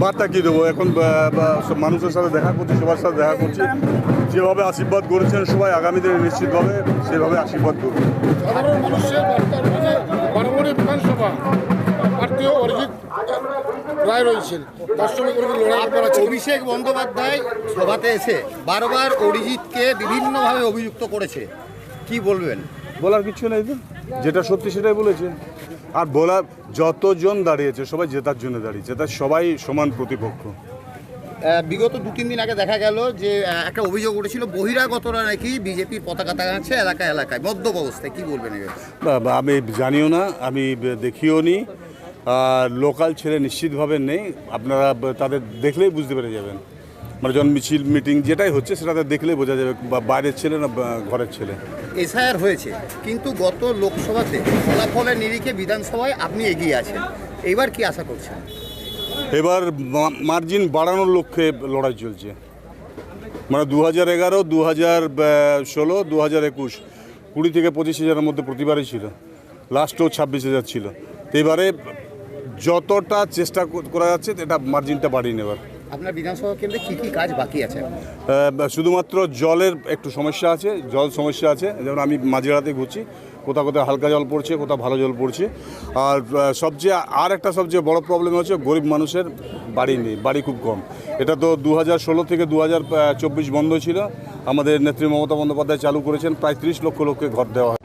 বার্তা কী দেবো এখন সব মানুষের সাথে দেখা করছি, সবার সাথে দেখা করছি, যেভাবে আশীর্বাদ করেছেন সবাই আগামী দিনে নিশ্চিতভাবে সেভাবে আশীর্বাদ করবে। সাধারণ মানুষের বার্তা রয়েছে বরাবরই বিধানসভা প্রার্থীও অরিজিৎ রায় রয়েছেন, তার সঙ্গে কোনো লড়াই করা আছে। অভিষেক বন্দ্যোপাধ্যায় সভাতে এসে বারবার অরিজিৎকে বিভিন্নভাবে অভিযুক্ত করেছে, কি বলবেন? বলার কিছু নেই তো, যেটা সত্যি সেটাই বলেছে। আর বলার যতজন দাঁড়িয়েছে সবাই জেতার জন্য দাঁড়িয়েছে, তার সবাই সমান প্রতিপক্ষ। বিগত 2-3 দিন আগে দেখা গেল যে একটা অভিযোগ উঠেছিল বহিরাগতরা নাকি বিজেপির পতাকা টাঙাচ্ছে এলাকায় এলাকায় মদ্যপ অবস্থায়, কি বলবেন এই ব্যাপারে? আমি জানিও না, আমি দেখিও নি। লোকাল ছেলে নিশ্চিতভাবে নেই, আপনারা তাদের দেখলেই বুঝতে পেরে যাবেন। মানে যখন মিছিল মিটিং যেটাই হচ্ছে সেটাতে দেখলেই বোঝা যাবে বা বাইরের ছেলে না ঘরের ছেলে। এসআইআর হয়েছে, কিন্তু গত লোকসভাতে ফলাফলের নিরিখে বিধানসভায় আপনি এগিয়ে আছেন, এবার কি আশা করছেন? এবার মার্জিন বাড়ানোর লক্ষ্যে লড়াই চলছে। মানে 2011, 2016, 2021 20 থেকে 25,000-এর মধ্যে প্রতিবারই ছিল, লাস্টও 26,000 ছিল। তো এবারে যতটা চেষ্টা করা যাচ্ছে এটা মার্জিনটা বাড়িয়ে নেবার। আপনার বিধানসভা কেন্দ্রে কী কী কাজ বাকি আছে? শুধুমাত্র জলের একটু সমস্যা আছে, জল সমস্যা আছে। যেমন আমি মাঝরাতে ঘুরছি, কোথাও কোথাও হালকা জল পড়ছে, কোথাও ভালো জল পড়ছে। আর সবচেয়ে বড় প্রবলেম হচ্ছে গরিব মানুষের বাড়ি নেই, বাড়ি খুব কম। এটা তো 2016 থেকে 2024 বন্ধ ছিল। আমাদের নেত্রী মমতা বন্দ্যোপাধ্যায় চালু করেছেন, প্রায় 30 লক্ষ লোককে ঘর দেওয়া হয়।